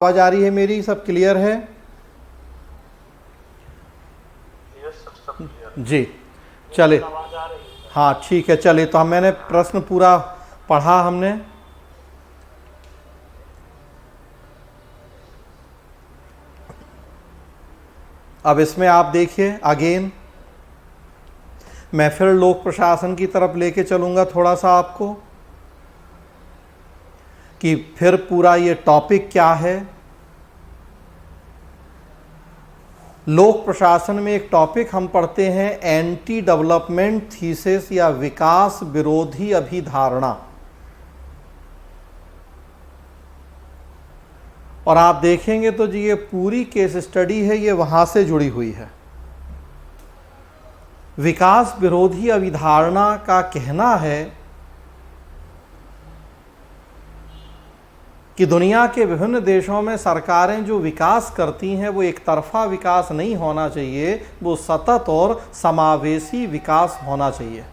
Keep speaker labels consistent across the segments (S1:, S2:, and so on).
S1: आवाज आ रही है मेरी? सब क्लियर है?
S2: सब क्लियर
S1: जी चले।
S2: आवाज आ रही है।
S1: हाँ ठीक है, चले। तो मैंने प्रश्न पूरा पढ़ा हमने। अब इसमें आप देखिए अगेन, मैं फिर लोक प्रशासन की तरफ लेके चलूंगा थोड़ा सा आपको, कि फिर पूरा ये टॉपिक क्या है। लोक प्रशासन में एक टॉपिक हम पढ़ते हैं, एंटी डेवलपमेंट थीसिस या विकास विरोधी अभिधारणा। और आप देखेंगे तो जी ये पूरी केस स्टडी है, ये वहां से जुड़ी हुई है। विकास विरोधी अभिधारणा का कहना है कि दुनिया के विभिन्न देशों में सरकारें जो विकास करती हैं वो एक तरफा विकास नहीं होना चाहिए, वो सतत और समावेशी विकास होना चाहिए।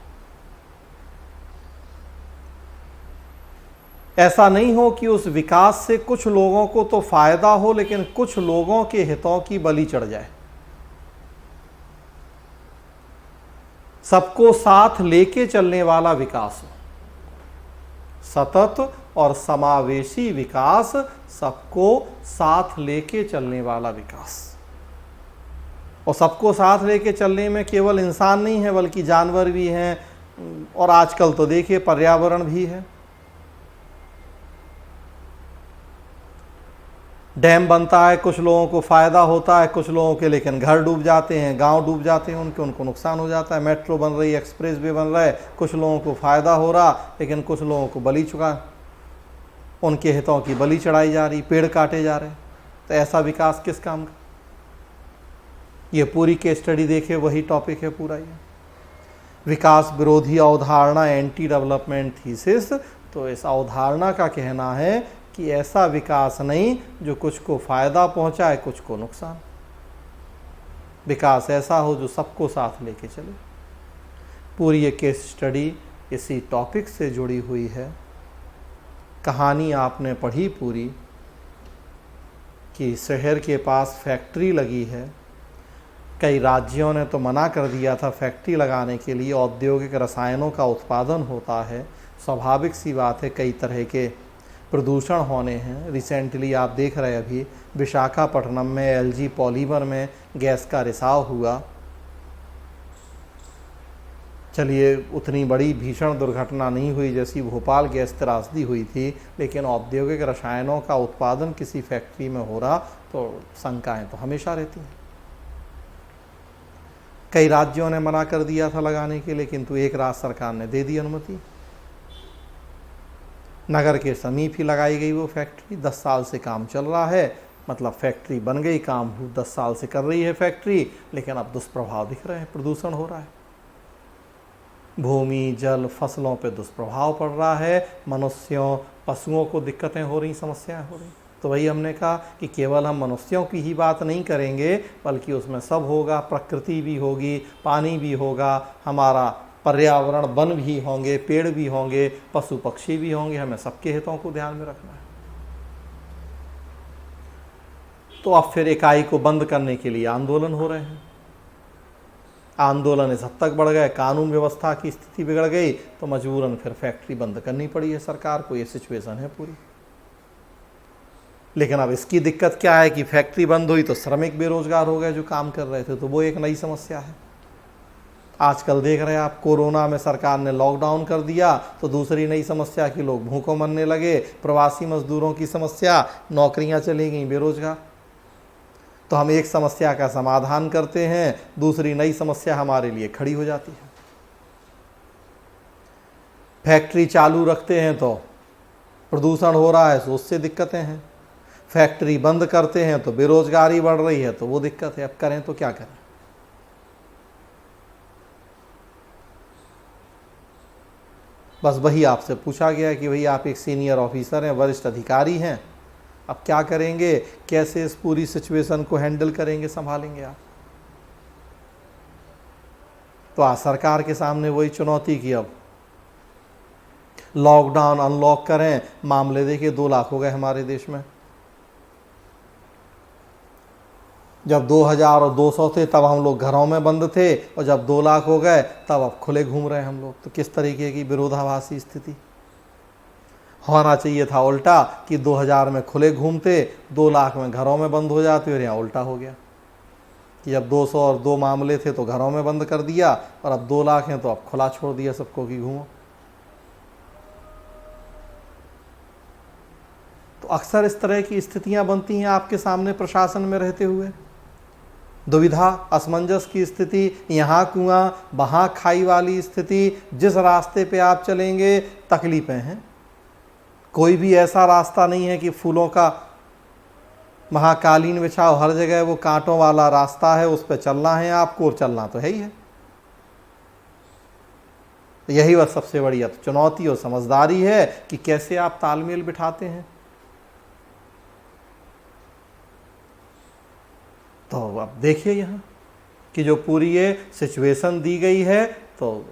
S1: ऐसा नहीं हो कि उस विकास से कुछ लोगों को तो फायदा हो लेकिन कुछ लोगों के हितों की बलि चढ़ जाए। सबको साथ लेके चलने वाला विकास हो, सतत और समावेशी विकास, सबको साथ लेके चलने वाला विकास। और सबको साथ लेके चलने में केवल इंसान नहीं है बल्कि जानवर भी हैं, और आजकल तो देखिए पर्यावरण भी है। डैम बनता है, कुछ लोगों को फायदा होता है, कुछ लोगों के लेकिन घर डूब जाते हैं, गांव डूब जाते हैं, उनको नुकसान हो जाता है। मेट्रो बन रही है, एक्सप्रेस वे बन रहा है, कुछ लोगों को फायदा हो रहा लेकिन कुछ लोगों को बलि चुका, उनके हितों की बलि चढ़ाई जा रही, पेड़ काटे जा रहे। तो ऐसा विकास किस काम का? ये पूरी केस स्टडी देखिए, वही टॉपिक है पूरा ये, विकास विरोधी अवधारणा, एंटी डेवलपमेंट थीसिस। तो इस अवधारणा का कहना है कि ऐसा विकास नहीं जो कुछ को फायदा पहुंचाए कुछ को नुकसान। विकास ऐसा हो जो सबको साथ लेके चले। पूरी ये केस स्टडी इसी टॉपिक से जुड़ी हुई है। कहानी आपने पढ़ी पूरी, कि शहर के पास फैक्ट्री लगी है। कई राज्यों ने तो मना कर दिया था फैक्ट्री लगाने के लिए, औद्योगिक रसायनों का उत्पादन होता है, स्वाभाविक सी बात है, कई तरह के प्रदूषण होने हैं। रिसेंटली आप देख रहे हैं अभी विशाखापट्टनम में एलजी पॉलीमर में गैस का रिसाव हुआ। चलिए उतनी बड़ी भीषण दुर्घटना नहीं हुई जैसी भोपाल गैस त्रासदी हुई थी, लेकिन औद्योगिक रसायनों का उत्पादन किसी फैक्ट्री में हो रहा तो शंकाएं तो हमेशा रहती हैं। कई राज्यों ने मना कर दिया था लगाने के लिए, किंतु एक राज्य सरकार ने दे दी अनुमति। नगर के समीप ही लगाई गई वो फैक्ट्री, 10 साल से काम चल रहा है, मतलब फैक्ट्री बन गई, काम 10 साल से कर रही है फैक्ट्री, लेकिन अब दुष्प्रभाव दिख रहे हैं, प्रदूषण हो रहा है, भूमि जल फसलों पे दुष्प्रभाव पड़ रहा है, मनुष्यों पशुओं को दिक्कतें हो रही, समस्याएं हो रही। तो वही हमने कहा कि केवल हम मनुष्यों की ही बात नहीं करेंगे बल्कि उसमें सब होगा, प्रकृति भी होगी, पानी भी होगा, हमारा पर्यावरण, वन भी होंगे, पेड़ भी होंगे, पशु पक्षी भी होंगे, हमें सबके हितों को ध्यान में रखना है। तो अब फिर इकाई को बंद करने के लिए आंदोलन हो रहे हैं। आंदोलन इस हद तक बढ़ गए, कानून व्यवस्था की स्थिति बिगड़ गई, तो मजबूरन फिर फैक्ट्री बंद करनी पड़ी है सरकार को। ये सिचुएशन है पूरी। लेकिन अब इसकी दिक्कत क्या है कि फैक्ट्री बंद हुई तो श्रमिक बेरोजगार हो गए जो काम कर रहे थे, तो वो एक नई समस्या है। आजकल देख रहे हैं आप, कोरोना में सरकार ने लॉकडाउन कर दिया तो दूसरी नई समस्या कि लोग भूखों मरने लगे, प्रवासी मजदूरों की समस्या, नौकरियां चली गई, बेरोजगार। तो हम एक समस्या का समाधान करते हैं, दूसरी नई समस्या हमारे लिए खड़ी हो जाती है। फैक्ट्री चालू रखते हैं तो प्रदूषण हो रहा है, तो उससे दिक्कतें हैं। फैक्ट्री बंद करते हैं तो बेरोजगारी बढ़ रही है, तो वो दिक्कत है। अब करें तो क्या करें? बस वही आपसे पूछा गया कि भाई आप एक सीनियर ऑफिसर हैं, वरिष्ठ अधिकारी हैं, अब क्या करेंगे, कैसे इस पूरी सिचुएशन को हैंडल करेंगे, संभालेंगे आप? तो आज सरकार के सामने वही चुनौती की अब लॉकडाउन अनलॉक करें। मामले देखिए 2 लाख हो गए हमारे देश में, जब 2000 और 200 थे तब हम लोग घरों में बंद थे, और जब 2 लाख हो गए तब अब खुले घूम रहे हैं हम लोग। तो किस तरीके की विरोधाभासी स्थिति। होना चाहिए था उल्टा कि 2000 में खुले घूमते, 2 लाख में घरों में बंद हो जाते, और यहाँ उल्टा हो गया कि जब 200 और 2 मामले थे तो घरों में बंद कर दिया, और अब 2 लाख हैं तो अब खुला छोड़ दिया सबको कि घूमो। तो अक्सर इस तरह की स्थितियां बनती हैं आपके सामने प्रशासन में रहते हुए। दुविधा, असमंजस की स्थिति, यहाँ कुआं वहाँ खाई वाली स्थिति, जिस रास्ते पे आप चलेंगे तकलीफें हैं। कोई भी ऐसा रास्ता नहीं है कि फूलों का महाकालीन बिछाओ, हर जगह वो कांटों वाला रास्ता है, उस पर चलना है आपको, और चलना तो है ही है। यही वह सबसे बड़ी चुनौती और समझदारी है कि कैसे आप तालमेल बिठाते हैं। तो अब देखिए यहाँ कि जो पूरी ये सिचुएशन दी गई है, तो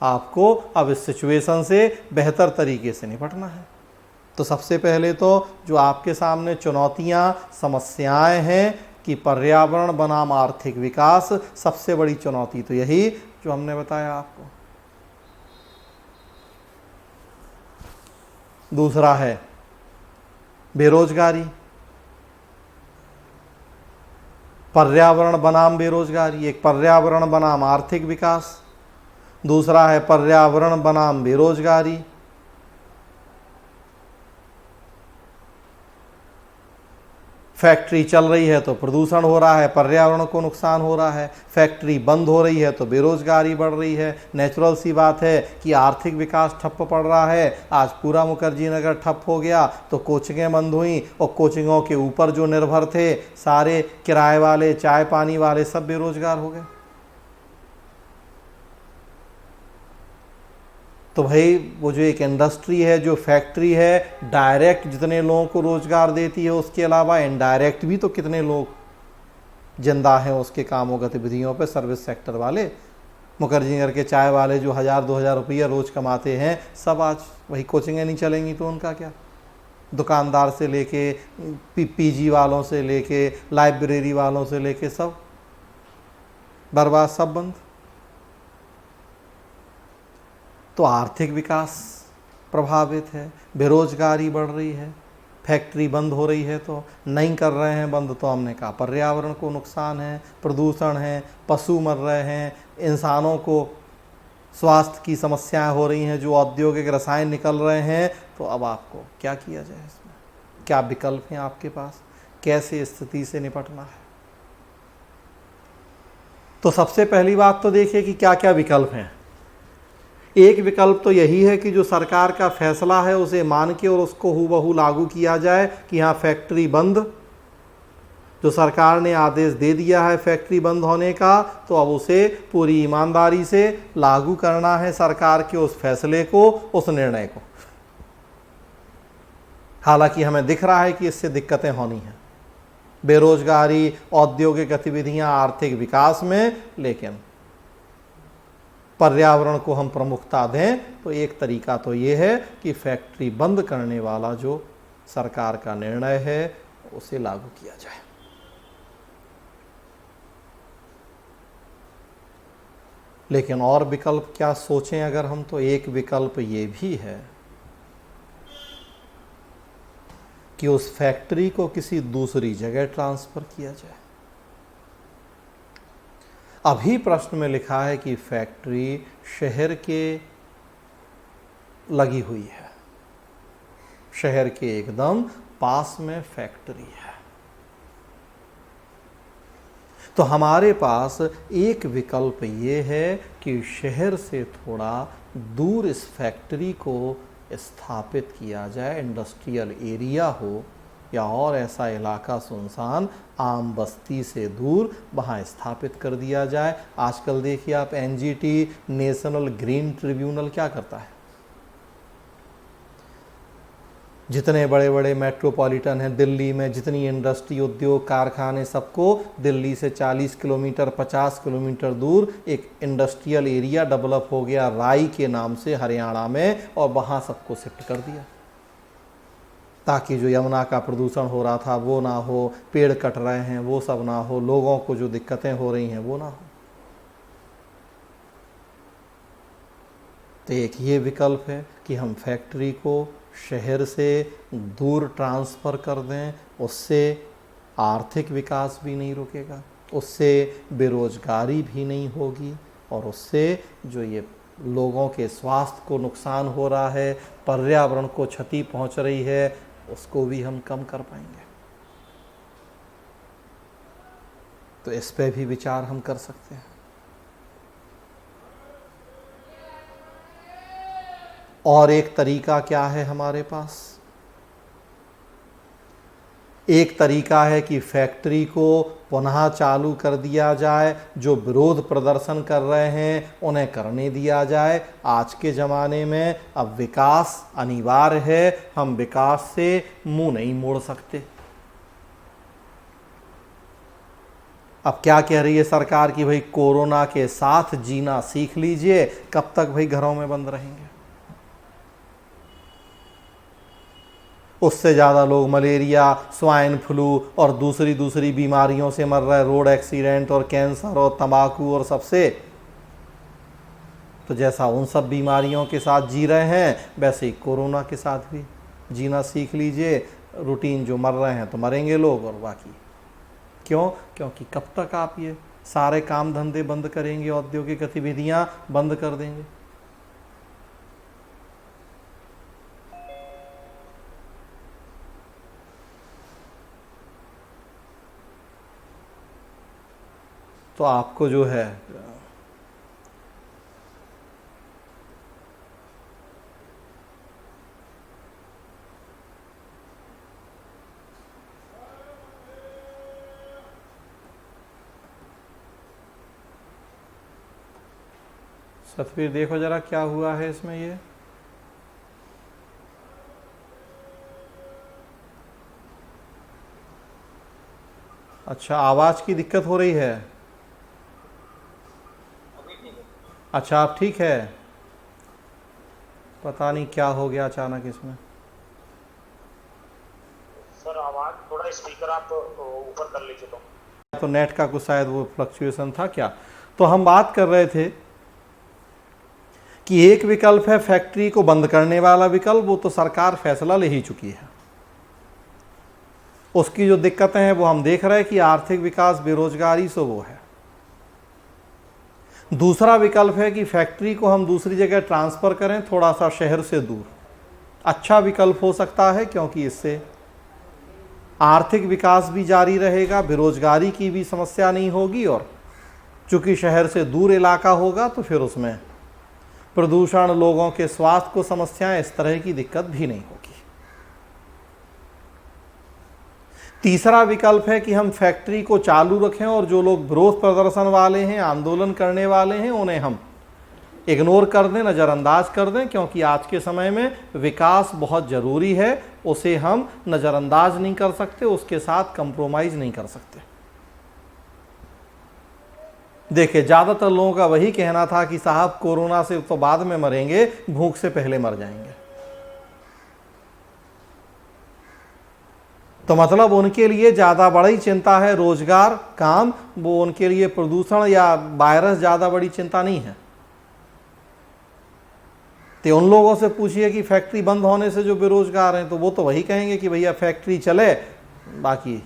S1: आपको अब इस सिचुएशन से बेहतर तरीके से निपटना है। तो सबसे पहले तो जो आपके सामने चुनौतियां, समस्याएं हैं कि पर्यावरण बनाम आर्थिक विकास, सबसे बड़ी चुनौती तो यही जो हमने बताया आपको। दूसरा है बेरोजगारी, पर्यावरण बनाम बेरोजगारी। एक पर्यावरण बनाम आर्थिक विकास, दूसरा है पर्यावरण बनाम बेरोजगारी। फैक्ट्री चल रही है तो प्रदूषण हो रहा है, पर्यावरण को नुकसान हो रहा है। फैक्ट्री बंद हो रही है तो बेरोजगारी बढ़ रही है। नेचुरल सी बात है कि आर्थिक विकास ठप्प पड़ रहा है। आज पूरा मुखर्जी नगर ठप्प हो गया तो कोचिंगें बंद हुई, और कोचिंगों के ऊपर जो निर्भर थे सारे किराए वाले, चाय पानी वाले, सब बेरोजगार हो गए। तो भाई वो जो एक इंडस्ट्री है, जो फैक्ट्री है, डायरेक्ट जितने लोगों को रोजगार देती है, उसके अलावा इनडायरेक्ट भी तो कितने लोग जिंदा हैं उसके कामों गतिविधियों पे। सर्विस सेक्टर वाले, मुखर्जी नगर के चाय वाले जो 1000-2000 रुपया रोज कमाते हैं, सब आज वही कोचिंगें नहीं चलेंगी तो उनका क्या। दुकानदार से लेके पीजी वालों से लेके लाइब्रेरी वालों से लेके सब बर्बाद, सब बंद। तो आर्थिक विकास प्रभावित है, बेरोजगारी बढ़ रही है, फैक्ट्री बंद हो रही है तो नहीं कर रहे हैं बंद, तो हमने कहा पर्यावरण को नुकसान है, प्रदूषण है, पशु मर रहे हैं, इंसानों को स्वास्थ्य की समस्याएं हो रही हैं, जो औद्योगिक रसायन निकल रहे हैं। तो अब आपको क्या किया जाए, इसमें क्या विकल्प हैं आपके पास, कैसे स्थिति से निपटना है। तो सबसे पहली बात तो देखिए कि क्या क्या विकल्प हैं। एक विकल्प तो यही है कि जो सरकार का फैसला है उसे मान के और उसको हूबहू लागू किया जाए कि यहाँ फैक्ट्री बंद, जो सरकार ने आदेश दे दिया है फैक्ट्री बंद होने का, तो अब उसे पूरी ईमानदारी से लागू करना है, सरकार के उस फैसले को, उस निर्णय को। हालांकि हमें दिख रहा है कि इससे दिक्कतें होनी हैं, बेरोजगारी, औद्योगिक गतिविधियां, आर्थिक विकास में, लेकिन पर्यावरण को हम प्रमुखता दें तो एक तरीका तो ये है कि फैक्ट्री बंद करने वाला जो सरकार का निर्णय है उसे लागू किया जाए। लेकिन और विकल्प क्या सोचें अगर हम, तो एक विकल्प ये भी है कि उस फैक्ट्री को किसी दूसरी जगह ट्रांसफर किया जाए। अभी प्रश्न में लिखा है कि फैक्ट्री शहर के लगी हुई है, शहर के एकदम पास में फैक्ट्री है। तो हमारे पास एक विकल्प ये है कि शहर से थोड़ा दूर इस फैक्ट्री को स्थापित किया जाए, इंडस्ट्रियल एरिया हो या और ऐसा इलाका सुनसान, आम बस्ती से दूर, वहाँ स्थापित कर दिया जाए। आजकल देखिए आप एनजीटी, नेशनल ग्रीन ट्रिब्यूनल क्या करता है, जितने बड़े बड़े मेट्रोपॉलिटन हैं दिल्ली में, जितनी इंडस्ट्री, उद्योग, कारखाने, सबको दिल्ली से 40 किलोमीटर 50 किलोमीटर दूर एक इंडस्ट्रियल एरिया डेवलप हो गया, राई के नाम से, हरियाणा में, और वहाँ सबको शिफ्ट कर दिया। ताकि जो यमुना का प्रदूषण हो रहा था वो ना हो, पेड़ कट रहे हैं वो सब ना हो, लोगों को जो दिक्कतें हो रही हैं वो ना हो। तो एक ये विकल्प है कि हम फैक्ट्री को शहर से दूर ट्रांसफ़र कर दें, उससे आर्थिक विकास भी नहीं रुकेगा, उससे बेरोजगारी भी नहीं होगी, और उससे जो ये लोगों के स्वास्थ्य को नुकसान हो रहा है, पर्यावरण को क्षति पहुंच रही है, उसको भी हम कम कर पाएंगे। तो इस पे भी विचार हम कर सकते हैं। और एक तरीका क्या है हमारे पास? एक तरीका है कि फैक्ट्री को पुनः चालू कर दिया जाए, जो विरोध प्रदर्शन कर रहे हैं उन्हें करने दिया जाए। आज के ज़माने में अब विकास अनिवार्य है, हम विकास से मुंह नहीं मोड़ सकते। अब क्या कह रही है सरकार कि भाई कोरोना के साथ जीना सीख लीजिए, कब तक भाई घरों में बंद रहेंगे? उससे ज़्यादा लोग मलेरिया, स्वाइन फ्लू और दूसरी बीमारियों से मर रहे, रोड एक्सीडेंट और कैंसर और तंबाकू और सबसे। तो जैसा उन सब बीमारियों के साथ जी रहे हैं वैसे ही कोरोना के साथ भी जीना सीख लीजिए। रूटीन जो मर रहे हैं तो मरेंगे लोग, और बाकी क्यों? क्योंकि कब तक आप ये सारे काम धंधे बंद करेंगे, औद्योगिक गतिविधियां बंद कर देंगे? तो आपको जो है सतवीर देखो जरा क्या हुआ है इसमें। ये अच्छा, आवाज की दिक्कत हो रही है। अच्छा, आप ठीक है? पता नहीं क्या हो गया अचानक इसमें।
S2: सर आवाज थोड़ा स्पीकर आप ऊपर कर लीजिए।
S1: तो नेट का कुछ शायद वो फ्लक्चुएशन था क्या। तो हम बात कर रहे थे कि एक विकल्प है फैक्ट्री को बंद करने वाला विकल्प, वो तो सरकार फैसला ले ही चुकी है। उसकी जो दिक्कतें हैं वो हम देख रहे हैं कि आर्थिक विकास, बेरोजगारी सो वो है। दूसरा विकल्प है कि फैक्ट्री को हम दूसरी जगह ट्रांसफर करें, थोड़ा सा शहर से दूर। अच्छा विकल्प हो सकता है, क्योंकि इससे आर्थिक विकास भी जारी रहेगा, बेरोजगारी की भी समस्या नहीं होगी, और चूंकि शहर से दूर इलाका होगा तो फिर उसमें प्रदूषण, लोगों के स्वास्थ्य को समस्याएं, इस तरह की दिक्कत भी नहीं होगी। तीसरा विकल्प है कि हम फैक्ट्री को चालू रखें और जो लोग विरोध प्रदर्शन वाले हैं, आंदोलन करने वाले हैं, उन्हें हम इग्नोर कर दें, नज़रअंदाज कर दें, क्योंकि आज के समय में विकास बहुत ज़रूरी है, उसे हम नज़रअंदाज नहीं कर सकते, उसके साथ कंप्रोमाइज़ नहीं कर सकते। देखिए, ज़्यादातर लोगों का वही कहना था कि साहब कोरोना से तो बाद में मरेंगे, भूख से पहले मर जाएंगे। तो मतलब उनके लिए ज़्यादा बड़ी चिंता है रोजगार, काम, वो उनके लिए प्रदूषण या वायरस ज़्यादा बड़ी चिंता नहीं है। तो उन लोगों से पूछिए कि फैक्ट्री बंद होने से जो बेरोजगार हैं, तो वो तो वही कहेंगे कि भैया फैक्ट्री चले, बाकी।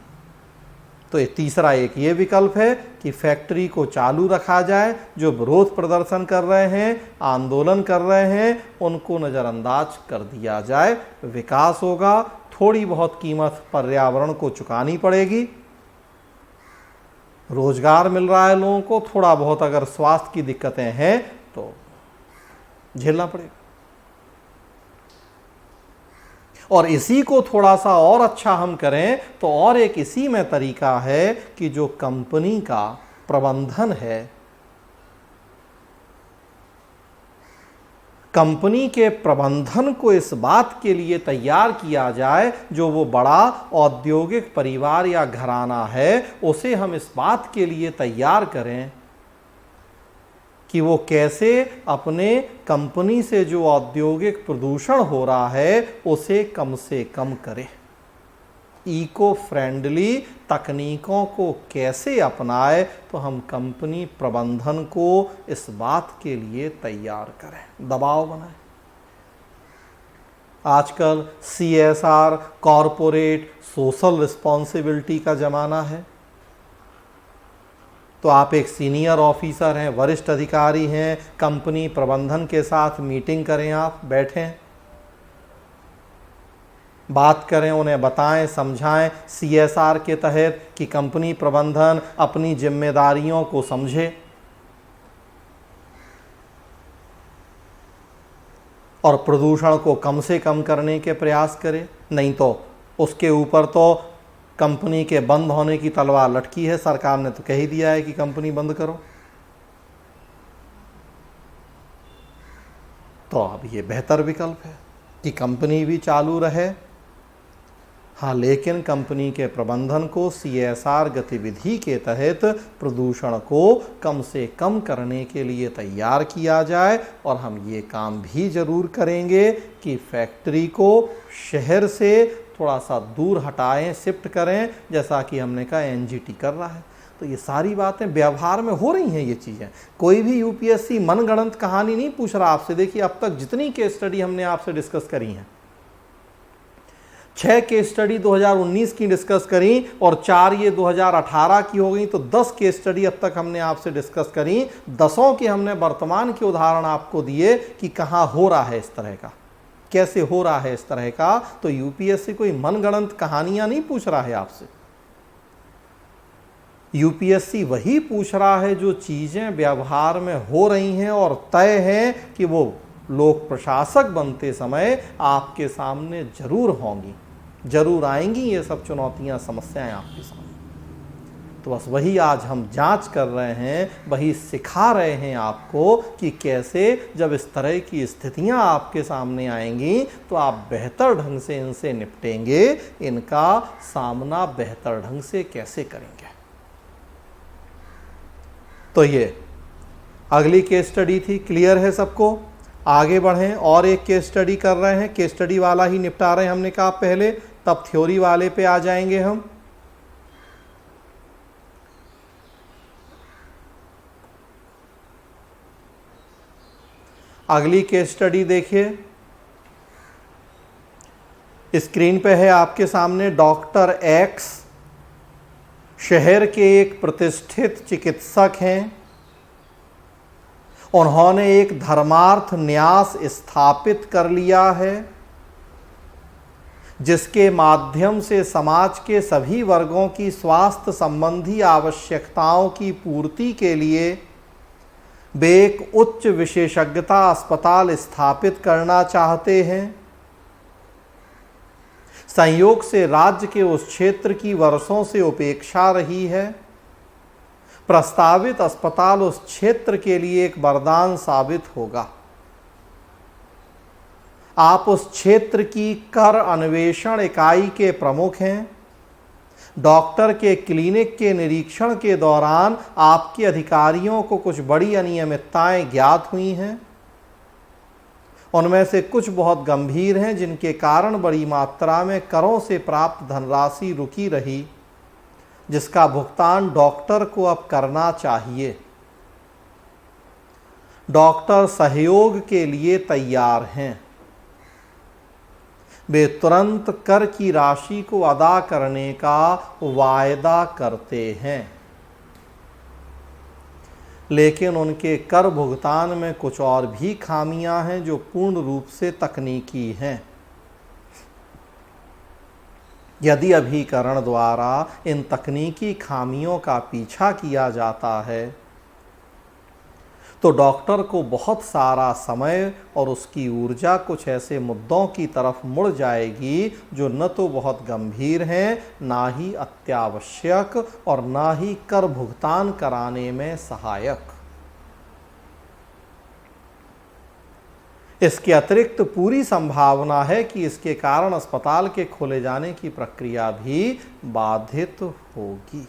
S1: तो ये तीसरा एक ये विकल्प है कि फैक्ट्री को चालू रखा जाए, जो विरोध प्रदर्शन कर रहे हैं, आंदोलन कर रहे हैं, उनको नज़रअंदाज कर दिया जाए, विकास होगा। थोड़ी बहुत कीमत पर्यावरण को चुकानी पड़ेगी, रोजगार मिल रहा है लोगों को, थोड़ा बहुत अगर स्वास्थ्य की दिक्कतें हैं तो झेलना पड़ेगा। और इसी को थोड़ा सा और अच्छा हम करें तो और एक इसी में तरीका है कि जो कंपनी का प्रबंधन है, कंपनी के प्रबंधन को इस बात के लिए तैयार किया जाए, जो वो बड़ा औद्योगिक परिवार या घराना है, उसे हम इस बात के लिए तैयार करें कि वो कैसे अपने कंपनी से जो औद्योगिक प्रदूषण हो रहा है उसे कम से कम करे, इको फ्रेंडली तकनीकों को कैसे अपनाए, तो हम कंपनी प्रबंधन को इस बात के लिए तैयार करें, दबाव बनाएं। आजकल CSR, कॉरपोरेट सोशल रिस्पॉन्सिबिलिटी का ज़माना है। तो आप एक सीनियर ऑफिसर हैं, वरिष्ठ अधिकारी हैं, कंपनी प्रबंधन के साथ मीटिंग करें, आप बैठें, बात करें, उन्हें बताएं, समझाएं CSR के तहत कि कंपनी प्रबंधन अपनी जिम्मेदारियों को समझे और प्रदूषण को कम से कम करने के प्रयास करे। नहीं तो उसके ऊपर तो कंपनी के बंद होने की तलवार लटकी है, सरकार ने तो कह ही दिया है कि कंपनी बंद करो। तो अब ये बेहतर विकल्प है कि कंपनी भी चालू रहे, हाँ, लेकिन कंपनी के प्रबंधन को CSR गतिविधि के तहत प्रदूषण को कम से कम करने के लिए तैयार किया जाए। और हम ये काम भी ज़रूर करेंगे कि फैक्ट्री को शहर से थोड़ा सा दूर हटाएं, शिफ्ट करें, जैसा कि हमने कहा NGT कर रहा है। तो ये सारी बातें व्यवहार में हो रही हैं ये चीज़ें। कोई भी UPSC मनगढ़ंत कहानी नहीं पूछ रहा आपसे। देखिए, अब तक जितनी केस स्टडी हमने आपसे डिस्कस करी हैं, 6 केस स्टडी 2019 की डिस्कस करी और 4 ये 2018 की हो गई, तो 10 केस स्टडी अब तक हमने आपसे डिस्कस करी। 10 के हमने वर्तमान के उदाहरण आपको दिए कि कहाँ हो रहा है इस तरह का, कैसे हो रहा है इस तरह का। तो UPSC कोई मनगढ़ंत कहानियां नहीं पूछ रहा है आपसे। UPSC वही पूछ रहा है जो चीज़ें व्यवहार में हो रही हैं और तय हैं कि वो लोक प्रशासक बनते समय आपके सामने जरूर होंगी, जरूर आएंगी ये सब चुनौतियां, समस्याएं आपके सामने। तो बस वही आज हम जांच कर रहे हैं, वही सिखा रहे हैं आपको कि कैसे जब इस तरह की स्थितियां आपके सामने आएंगी तो आप बेहतर ढंग से इनसे निपटेंगे, इनका सामना बेहतर ढंग से कैसे करेंगे। तो ये अगली केस स्टडी थी। क्लियर है सबको? आगे बढ़ें, और एक केस स्टडी कर रहे हैं, केस स्टडी वाला ही निपटा रहे हैं हमने कहा पहले, तब थ्योरी वाले पे आ जाएंगे हम। अगली केस स्टडी देखिए, स्क्रीन पे है आपके सामने। डॉक्टर X शहर के एक प्रतिष्ठित चिकित्सक हैं। उन्होंने एक धर्मार्थ न्यास स्थापित कर लिया है जिसके माध्यम से समाज के सभी वर्गों की स्वास्थ्य संबंधी आवश्यकताओं की पूर्ति के लिए वे एक उच्च विशेषज्ञता अस्पताल स्थापित करना चाहते हैं। संयोग से राज्य के उस क्षेत्र की वर्षों से उपेक्षा रही है। प्रस्तावित अस्पताल उस क्षेत्र के लिए एक वरदान साबित होगा। आप उस क्षेत्र की कर अन्वेषण इकाई के प्रमुख हैं। डॉक्टर के क्लिनिक के निरीक्षण के दौरान आपके अधिकारियों को कुछ बड़ी अनियमितताएं ज्ञात हुई हैं। उनमें से कुछ बहुत गंभीर हैं, जिनके कारण बड़ी मात्रा में करों से प्राप्त धनराशि रुकी रही, जिसका भुगतान डॉक्टर को अब करना चाहिए। डॉक्टर सहयोग के लिए तैयार हैं। वे तुरंत कर की राशि को अदा करने का वायदा करते हैं, लेकिन उनके कर भुगतान में कुछ और भी खामियां हैं जो पूर्ण रूप से तकनीकी हैं। यदि अभिकरण द्वारा इन तकनीकी खामियों का पीछा किया जाता है तो डॉक्टर को बहुत सारा समय और उसकी ऊर्जा कुछ ऐसे मुद्दों की तरफ मुड़ जाएगी जो न तो बहुत गंभीर हैं, ना ही अत्यावश्यक और ना ही कर भुगतान कराने में सहायक। इसके अतिरिक्त पूरी संभावना है कि इसके कारण अस्पताल के खोले जाने की प्रक्रिया भी बाधित होगी।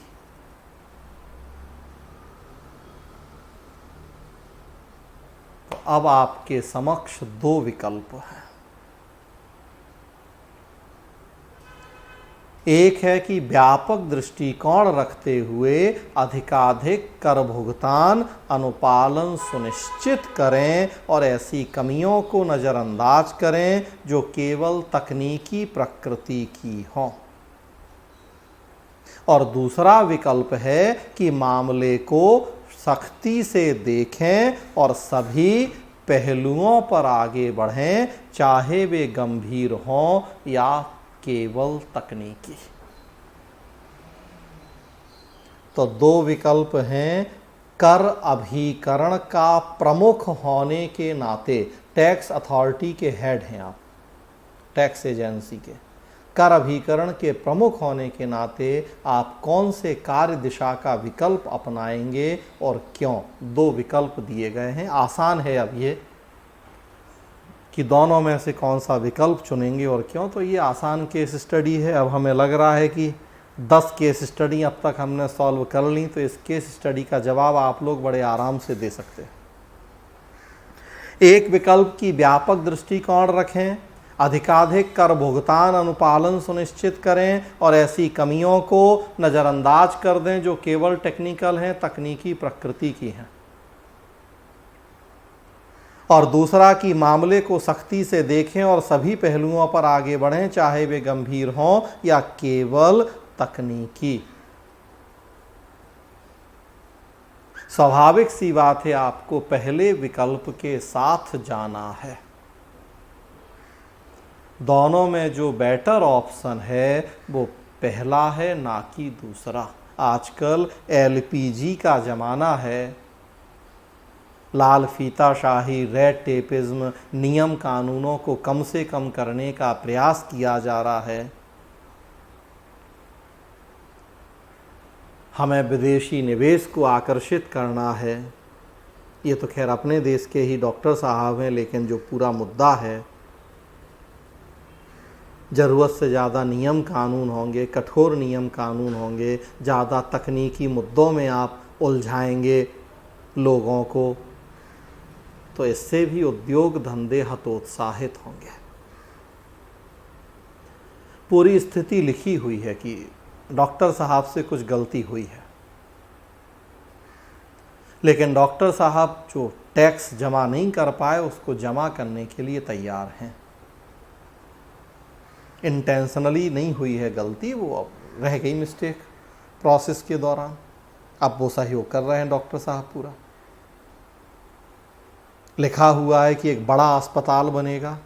S1: अब आपके समक्ष दो विकल्प हैं। एक है कि व्यापक दृष्टिकोण रखते हुए अधिकाधिक कर भुगतान अनुपालन सुनिश्चित करें और ऐसी कमियों को नज़रअंदाज करें जो केवल तकनीकी प्रकृति की हों। और दूसरा विकल्प है कि मामले को सख्ती से देखें और सभी पहलुओं पर आगे बढ़ें, चाहे वे गंभीर हों या केवल तकनीकी। तो दो विकल्प हैं। कर अभिकरण का प्रमुख होने के नाते, टैक्स अथॉरिटी के हेड हैं आप, टैक्स एजेंसी के, कर अभिकरण के प्रमुख होने के नाते आप कौन से कार्य दिशा का विकल्प अपनाएंगे और क्यों? दो विकल्प दिए गए हैं। आसान है अब ये कि दोनों में से कौन सा विकल्प चुनेंगे और क्यों। तो ये आसान केस स्टडी है। अब हमें लग रहा है कि 10 केस स्टडी अब तक हमने सॉल्व कर ली, तो इस केस स्टडी का जवाब आप लोग बड़े आराम से दे सकते हैं। एक विकल्प की व्यापक दृष्टिकोण रखें, अधिकाधिक कर भुगतान अनुपालन सुनिश्चित करें और ऐसी कमियों को नज़रअंदाज कर दें जो केवल टेक्निकल हैं, तकनीकी प्रकृति की हैं। और दूसरा कि मामले को सख्ती से देखें और सभी पहलुओं पर आगे बढ़ें, चाहे वे गंभीर हों या केवल तकनीकी। स्वाभाविक सी बात है, आपको पहले विकल्प के साथ जाना है। दोनों में जो बेटर ऑप्शन है वो पहला है, ना कि दूसरा। आजकल एलपीजी का ज़माना है। लाल फीताशाही, रेड टेपिज्म, नियम कानूनों को कम से कम करने का प्रयास किया जा रहा है। हमें विदेशी निवेश को आकर्षित करना है। ये तो खैर अपने देश के ही डॉक्टर साहब हैं, लेकिन जो पूरा मुद्दा है, ज़रूरत से ज़्यादा नियम कानून होंगे, कठोर नियम कानून होंगे, ज़्यादा तकनीकी मुद्दों में आप उलझाएंगे लोगों को, तो इससे भी उद्योग धंधे हतोत्साहित होंगे। पूरी स्थिति लिखी हुई है कि डॉक्टर साहब से कुछ गलती हुई है, लेकिन डॉक्टर साहब जो टैक्स जमा नहीं कर पाए उसको जमा करने के लिए तैयार हैं। इंटेंशनली नहीं हुई है गलती, वो अब रह गई मिस्टेक प्रोसेस के दौरान। अब वो सहयोग कर रहे हैं डॉक्टर साहब पूरा। लिखा हुआ है कि एक बड़ा अस्पताल बनेगा,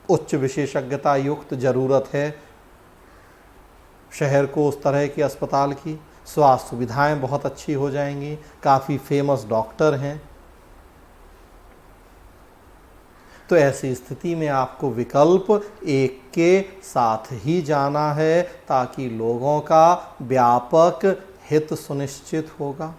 S1: उच्च विशेषज्ञता युक्त ज़रूरत है शहर को उस तरह के अस्पताल की। स्वास्थ्य सुविधाएं बहुत अच्छी हो जाएंगी, काफ़ी फेमस डॉक्टर हैं। तो ऐसी स्थिति में आपको विकल्प एक के साथ ही जाना है, ताकि लोगों का व्यापक हित सुनिश्चित होगा।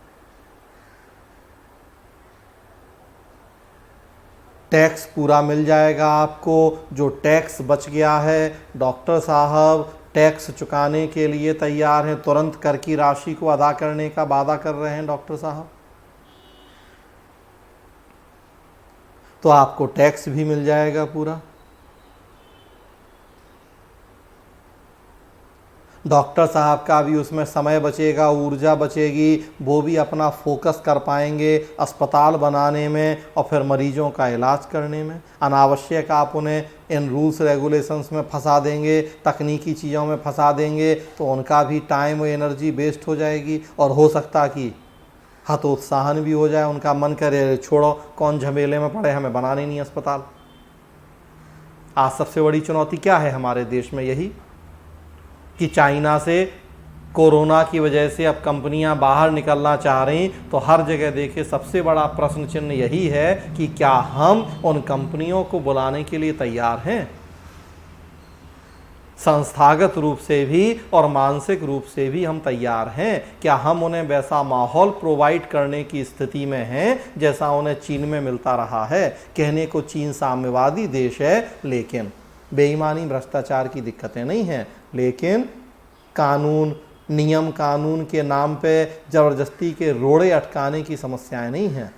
S1: टैक्स पूरा मिल जाएगा आपको। जो टैक्स बच गया है, डॉक्टर साहब टैक्स चुकाने के लिए तैयार हैं, तुरंत कर की राशि को अदा करने का वादा कर रहे हैं डॉक्टर साहब। तो आपको टैक्स भी मिल जाएगा पूरा। डॉक्टर साहब का भी उसमें समय बचेगा, ऊर्जा बचेगी, वो भी अपना फोकस कर पाएंगे अस्पताल बनाने में और फिर मरीजों का इलाज करने में। अनावश्यक आप उन्हें इन रूल्स रेगुलेशंस में फंसा देंगे, तकनीकी चीज़ों में फंसा देंगे, तो उनका भी टाइम और एनर्जी वेस्ट हो जाएगी और हो सकता कि हतोत्साहन भी हो जाए, उनका मन करे छोड़ो कौन झमेले में पड़े, हमें बनाने नहीं अस्पताल। आज सबसे बड़ी चुनौती क्या है हमारे देश में? यही कि चाइना से कोरोना की वजह से अब कंपनियां बाहर निकलना चाह रही, तो हर जगह देखिए सबसे बड़ा प्रश्न चिन्ह यही है कि क्या हम उन कंपनियों को बुलाने के लिए तैयार हैं? संस्थागत रूप से भी और मानसिक रूप से भी हम तैयार हैं? क्या हम उन्हें वैसा माहौल प्रोवाइड करने की स्थिति में हैं जैसा उन्हें चीन में मिलता रहा है? कहने को चीन साम्यवादी देश है, लेकिन बेईमानी भ्रष्टाचार की दिक्कतें नहीं हैं, लेकिन कानून नियम कानून के नाम पे ज़बरदस्ती के रोड़े अटकाने की समस्याएं नहीं हैं।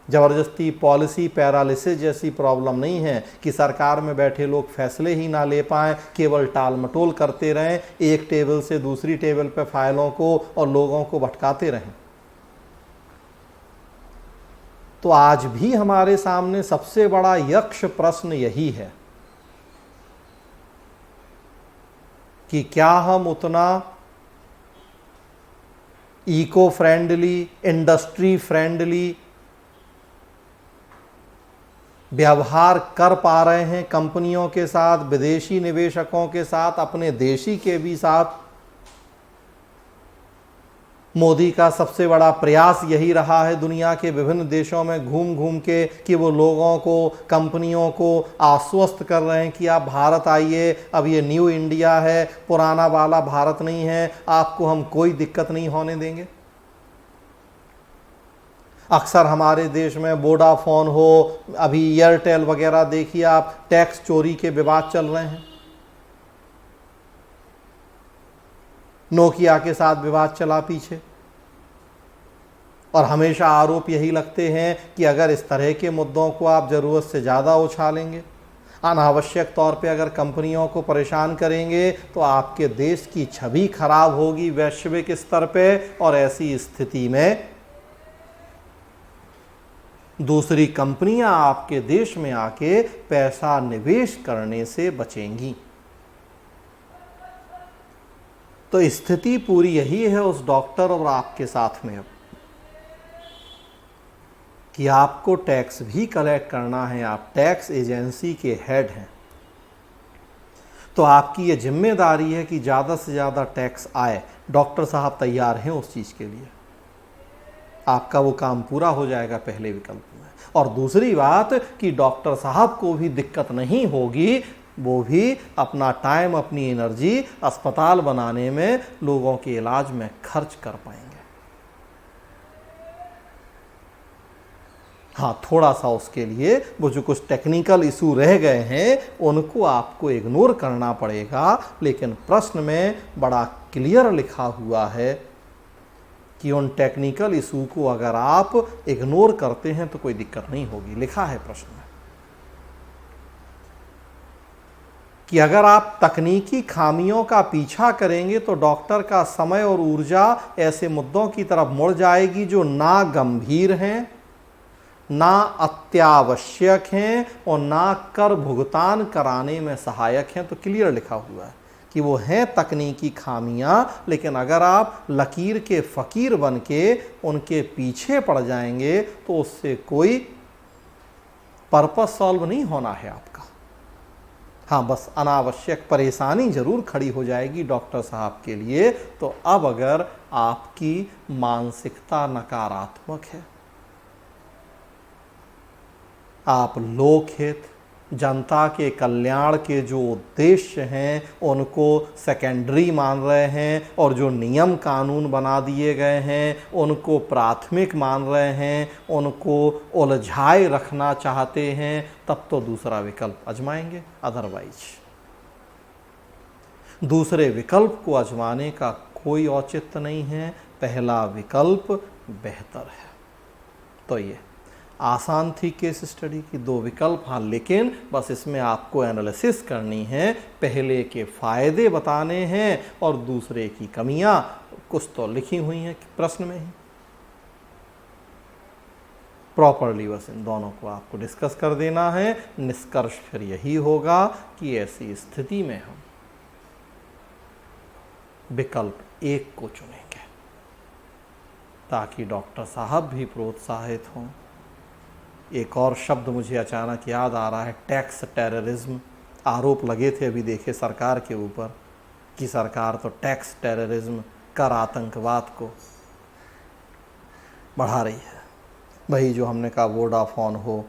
S1: ज़बरदस्ती पॉलिसी पैरालिसिस जैसी प्रॉब्लम नहीं है कि सरकार में बैठे लोग फैसले ही ना ले पाएं, केवल टाल मटोल करते रहें, एक टेबल से दूसरी टेबल पर फाइलों को और लोगों को भटकाते रहें। तो आज भी हमारे सामने सबसे बड़ा यक्ष प्रश्न यही है कि क्या हम उतना इको फ्रेंडली, इंडस्ट्री फ्रेंडली व्यवहार कर पा रहे हैं कंपनियों के साथ, विदेशी निवेशकों के साथ, अपने देशी के भी साथ। मोदी का सबसे बड़ा प्रयास यही रहा है दुनिया के विभिन्न देशों में घूम घूम के कि वो लोगों को, कंपनियों को आश्वस्त कर रहे हैं कि आप भारत आइए, अब ये न्यू इंडिया है, पुराना वाला भारत नहीं है, आपको हम कोई दिक्कत नहीं होने देंगे। अक्सर हमारे देश में वोडाफोन हो, अभी एयरटेल वगैरह देखिए आप, टैक्स चोरी के विवाद चल रहे हैं। नोकिया के साथ विवाद चला पीछे, और हमेशा आरोप यही लगते हैं कि अगर इस तरह के मुद्दों को आप ज़रूरत से ज़्यादा उछालेंगे, अनावश्यक तौर पे अगर कंपनियों को परेशान करेंगे, तो आपके देश की छवि खराब होगी वैश्विक स्तर पे, और ऐसी स्थिति में दूसरी कंपनियां आपके देश में आके पैसा निवेश करने से बचेंगी। तो स्थिति पूरी यही है उस डॉक्टर और आपके साथ में अब, कि आपको टैक्स भी कलेक्ट करना है, आप टैक्स एजेंसी के हेड हैं। तो आपकी ये जिम्मेदारी है कि ज़्यादा से ज़्यादा टैक्स आए। डॉक्टर साहब तैयार हैं उस चीज़ के लिए, आपका वो काम पूरा हो जाएगा पहले विकल्प में। और दूसरी बात कि डॉक्टर साहब को भी दिक्कत नहीं होगी, वो भी अपना टाइम, अपनी एनर्जी अस्पताल बनाने में, लोगों के इलाज में खर्च कर पाएंगे। हाँ, थोड़ा सा उसके लिए वो जो कुछ टेक्निकल इशू रह गए हैं उनको आपको इग्नोर करना पड़ेगा, लेकिन प्रश्न में बड़ा क्लियर लिखा हुआ है कि उन टेक्निकल इशू को अगर आप इग्नोर करते हैं तो कोई दिक्कत नहीं होगी। लिखा है प्रश्न में कि अगर आप तकनीकी खामियों का पीछा करेंगे तो डॉक्टर का समय और ऊर्जा ऐसे मुद्दों की तरफ मुड़ जाएगी जो ना गंभीर हैं, ना अत्यावश्यक हैं और ना कर भुगतान कराने में सहायक हैं। तो क्लियर लिखा हुआ है कि वो हैं तकनीकी खामियां, लेकिन अगर आप लकीर के फ़कीर बन के उनके पीछे पड़ जाएंगे तो उससे कोई पर्पस सॉल्व नहीं होना है आपका। हाँ, बस अनावश्यक परेशानी ज़रूर खड़ी हो जाएगी डॉक्टर साहब के लिए। तो अब अगर आपकी मानसिकता नकारात्मक है, आप लोकहित, जनता के कल्याण के जो उद्देश्य हैं उनको सेकेंडरी मान रहे हैं और जो नियम कानून बना दिए गए हैं उनको प्राथमिक मान रहे हैं, उनको उलझाए रखना चाहते हैं, तब तो दूसरा विकल्प आजमाएंगे। अदरवाइज दूसरे विकल्प को आजमाने का कोई औचित्य नहीं है। पहला विकल्प बेहतर है। तो ये आसान थी केस स्टडी की, दो विकल्प। हाँ, लेकिन बस इसमें आपको एनालिसिस करनी है, पहले के फायदे बताने हैं और दूसरे की कमियां कुछ तो लिखी हुई हैं प्रश्न में ही। प्रॉपरली बस इन दोनों को आपको डिस्कस कर देना है। निष्कर्ष फिर यही होगा कि ऐसी स्थिति में हम विकल्प एक को चुनेंगे ताकि डॉक्टर साहब भी प्रोत्साहित हों। एक और शब्द मुझे अचानक याद आ रहा है, टैक्स टेररिज्म। आरोप लगे थे अभी देखे सरकार के ऊपर कि सरकार तो टैक्स टेररिज्म, कर आतंकवाद को बढ़ा रही है। वही जो हमने कहा वोडाफोन हो,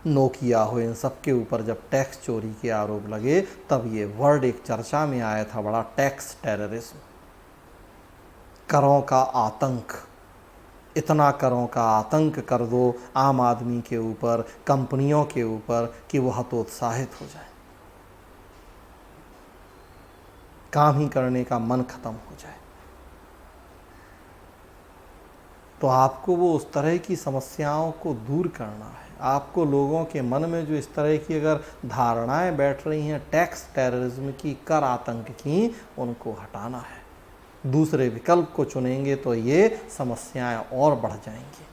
S1: नोकिया हो, इन सब के ऊपर जब टैक्स चोरी के आरोप लगे तब ये वर्ड एक चर्चा में आया था बड़ा, टैक्स टेररिज्म, करों का आतंक। इतना करों का आतंक कर दो आम आदमी के ऊपर, कंपनियों के ऊपर कि वो हतोत्साहित हो जाए, काम ही करने का मन खत्म हो जाए। तो आपको वो उस तरह की समस्याओं को दूर करना है। आपको लोगों के मन में जो इस तरह की अगर धारणाएं बैठ रही हैं टैक्स टेररिज्म की, कर आतंक की, उनको हटाना है। दूसरे विकल्प को चुनेंगे तो ये समस्याएं और बढ़ जाएंगी।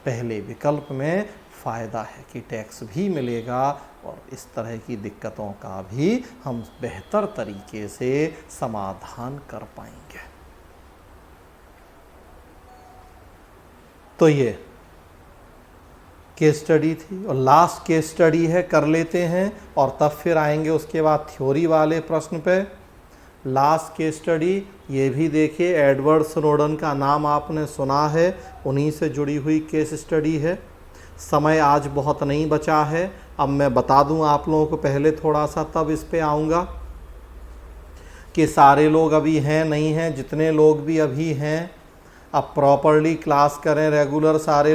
S1: पहले विकल्प में फ़ायदा है कि टैक्स भी मिलेगा और इस तरह की दिक्कतों का भी हम बेहतर तरीके से समाधान कर पाएंगे। तो ये केस स्टडी थी और लास्ट केस स्टडी है, कर लेते हैं और तब फिर आएंगे उसके बाद थ्योरी वाले प्रश्न पे। लास्ट केस स्टडी ये भी देखिए, एडवर्ड स्नोडन का नाम आपने सुना है, उन्हीं से जुड़ी हुई केस स्टडी है। समय आज बहुत नहीं बचा है, अब मैं बता दूं आप लोगों को पहले थोड़ा सा, तब इस पे आऊँगा कि सारे लोग अभी हैं नहीं हैं। जितने लोग भी अभी हैं अब प्रॉपरली क्लास करें रेगुलर, सारे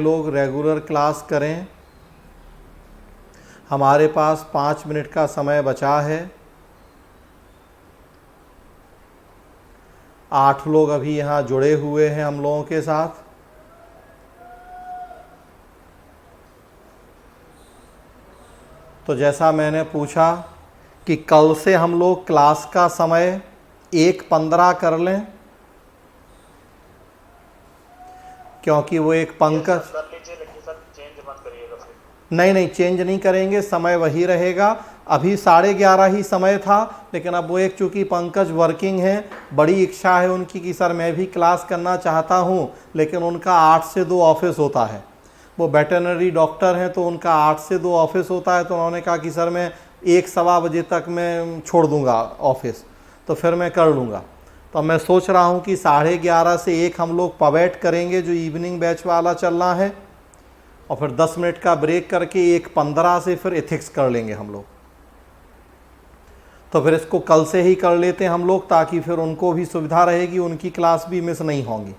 S1: लोग रेगुलर क्लास करें। हमारे पास 5 मिनट का समय बचा है। 8 लोग अभी यहाँ जुड़े हुए हैं हम लोगों के साथ। तो जैसा मैंने पूछा कि कल से हम लोग क्लास का समय 1:15 कर लें, क्योंकि वो एक पंकज
S2: कर लीजिए, लेकिन सर चेंज मत करिएगा फिर।
S1: नहीं चेंज नहीं करेंगे, समय वही रहेगा। अभी 11:30 ही समय था, लेकिन अब वो एक चूँकि पंकज वर्किंग है, बड़ी इच्छा है उनकी कि सर मैं भी क्लास करना चाहता हूँ, लेकिन उनका 8 से 2 ऑफिस होता है। वो वेटरनरी डॉक्टर हैं तो उनका 8 से 2 ऑफिस होता है। तो उन्होंने कहा कि सर मैं 1-1:15 बजे तक मैं छोड़ दूंगा ऑफिस, तो फिर मैं कर लूँगा। तो मैं सोच रहा हूँ कि 11:30 से 1 हम लोग पवेट करेंगे, जो इवनिंग बैच वाला चलना है, और फिर 10 मिनट का ब्रेक करके 1:15 से फिर एथिक्स कर लेंगे हम लोग। तो फिर इसको कल से ही कर लेते हैं हम लोग, ताकि फिर उनको भी सुविधा रहेगी, उनकी क्लास भी मिस नहीं होंगी।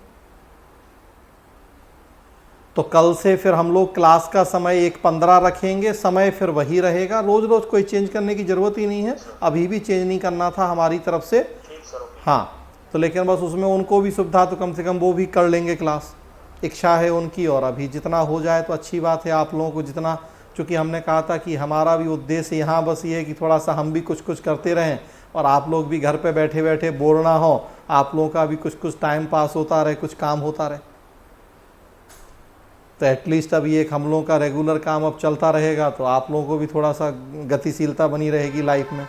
S1: तो कल से फिर हम लोग क्लास का समय 1:15 रखेंगे, समय फिर वही रहेगा। रोज़ रोज़ कोई चेंज करने की ज़रूरत ही नहीं है, अभी भी चेंज नहीं करना था हमारी तरफ से। हाँ, तो लेकिन बस उसमें उनको भी सुविधा, तो कम से कम वो भी कर लेंगे क्लास, इच्छा है उनकी। और अभी जितना हो जाए तो अच्छी बात है आप लोगों को, जितना, चूँकि हमने कहा था कि हमारा भी उद्देश्य यहाँ बस ये है कि थोड़ा सा हम भी कुछ कुछ करते रहें और आप लोग भी घर पे बैठे बैठे बोर ना हो, आप लोगों का भी कुछ टाइम पास होता रहे, कुछ काम होता रहे। तो एटलीस्ट अब ये एक हम लोगों का रेगुलर काम अब चलता रहेगा, तो आप लोगों को भी थोड़ा सा गतिशीलता बनी रहेगी लाइफ में।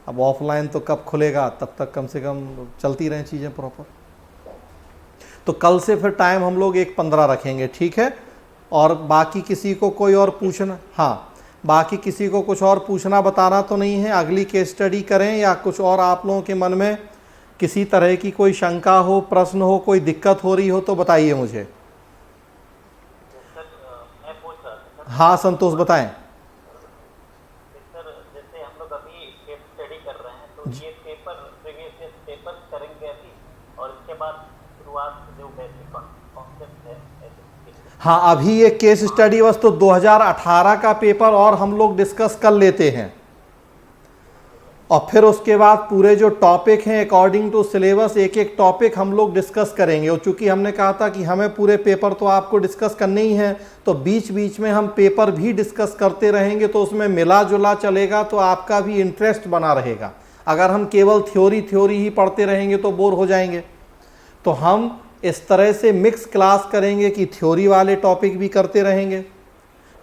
S1: अब ऑफलाइन तो कब खुलेगा, तब तक कम से कम चलती रहें चीज़ें प्रॉपर। तो कल से फिर टाइम हम लोग 1:15 रखेंगे, ठीक है। और बाकी किसी को कोई और पूछना, हाँ, बाकी किसी को कुछ और पूछना बताना तो नहीं है। अगली केस स्टडी करें या कुछ और आप लोगों के मन में किसी तरह की कोई शंका हो, प्रश्न हो, कोई दिक्कत हो रही हो तो बताइए मुझे। हाँ संतोष बताएं।
S3: सर जैसे हम लोग अभी केस स्टडी कर रहे हैं, तो ये पेपर प्रीवियस पेपर करेंगे अभी, और इसके बाद शुरुआत जो बेसिक कॉन्सेप्ट है।
S1: हाँ, अभी ये केस स्टडी बस तो 2018 का पेपर और हम लोग डिस्कस कर लेते हैं, और फिर उसके बाद पूरे जो टॉपिक हैं अकॉर्डिंग टू सिलेबस एक एक टॉपिक हम लोग डिस्कस करेंगे। और चूंकि हमने कहा था कि हमें पूरे पेपर तो आपको डिस्कस करने ही हैं, तो बीच बीच में हम पेपर भी डिस्कस करते रहेंगे, तो उसमें मिला जुला चलेगा, तो आपका भी इंटरेस्ट बना रहेगा। अगर हम केवल थ्योरी ही पढ़ते रहेंगे तो बोर हो जाएंगे। तो हम इस तरह से मिक्स क्लास करेंगे कि थ्योरी वाले टॉपिक भी करते रहेंगे,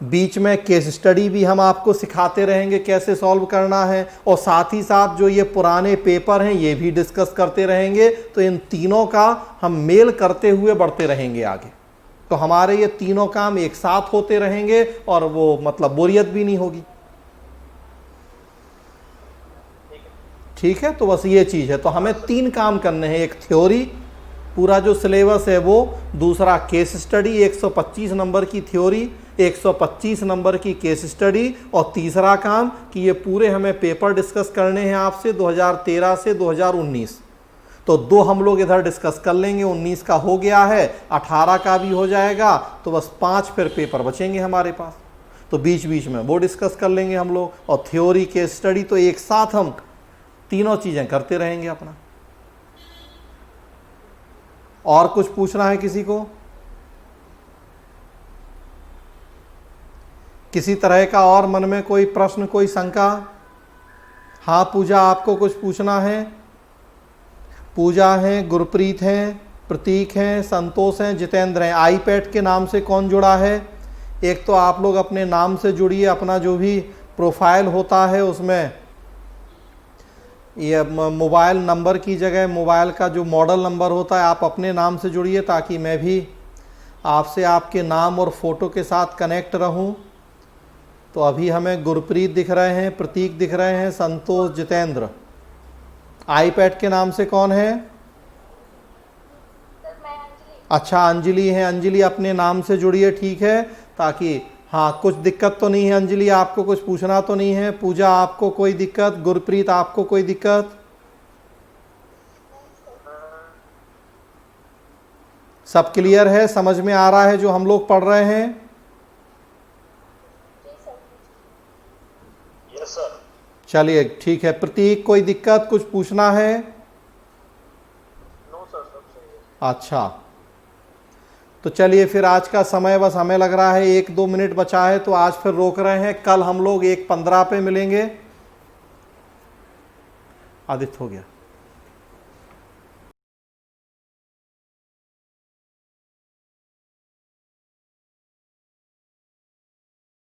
S1: बीच में केस स्टडी भी हम आपको सिखाते रहेंगे कैसे सॉल्व करना है, और साथ ही साथ जो ये पुराने पेपर हैं ये भी डिस्कस करते रहेंगे। तो इन तीनों का हम मेल करते हुए बढ़ते रहेंगे आगे। तो हमारे ये तीनों काम एक साथ होते रहेंगे और वो मतलब बोरियत भी नहीं होगी। ठीक है, तो बस ये चीज़ है। तो हमें 3 काम करने हैं, एक थ्योरी पूरा जो सिलेबस है वो, दूसरा केस स्टडी 125 नंबर की थ्योरी, 125 नंबर की केस स्टडी, और तीसरा काम कि ये पूरे हमें पेपर डिस्कस करने हैं आपसे 2013 से 2019। तो 2 हम लोग इधर डिस्कस कर लेंगे, 19 का हो गया है, 18 का भी हो जाएगा, तो बस 5 फिर पेपर बचेंगे हमारे पास। तो बीच बीच में वो डिस्कस कर लेंगे हम लोग, और थ्योरी केस स्टडी तो एक साथ हम तीनों चीजें करते रहेंगे अपना। और कुछ पूछना है किसी को? किसी तरह का और मन में कोई प्रश्न, कोई शंका? हाँ पूजा, आपको कुछ पूछना है? पूजा है, गुरप्रीत हैं, प्रतीक हैं, संतोष हैं, जितेंद्र हैं। आईपैड के नाम से कौन जुड़ा है? एक तो आप लोग अपने नाम से जुड़िए, अपना जो भी प्रोफाइल होता है उसमें ये मोबाइल नंबर की जगह मोबाइल का जो मॉडल नंबर होता है आप अपने नाम से जुड़िए, ताकि मैं भी आपसे आपके नाम और फोटो के साथ कनेक्ट रहूं। तो अभी हमें गुरप्रीत दिख रहे हैं, प्रतीक दिख रहे हैं, संतोष, जितेंद्र। आईपैड के नाम से कौन है? अच्छा, अंजलि है। अंजलि अपने नाम से जुड़िए, ठीक है, ताकि हाँ कुछ दिक्कत तो नहीं है अंजलि, आपको कुछ पूछना तो नहीं है? पूजा आपको कोई दिक्कत? गुरप्रीत आपको कोई दिक्कत? सब क्लियर है? समझ में आ रहा है जो हम लोग पढ़ रहे हैं?
S2: Yes sir.
S1: चलिए ठीक है। प्रतीक कोई दिक्कत, कुछ पूछना है?
S3: नो सर, सब सही है।
S1: अच्छा, तो चलिए फिर आज का समय बस हमें लग रहा है 1-2 मिनट बचा है, तो आज फिर रोक रहे हैं। कल हम लोग 1:15 पे मिलेंगे। आदित्य हो गया।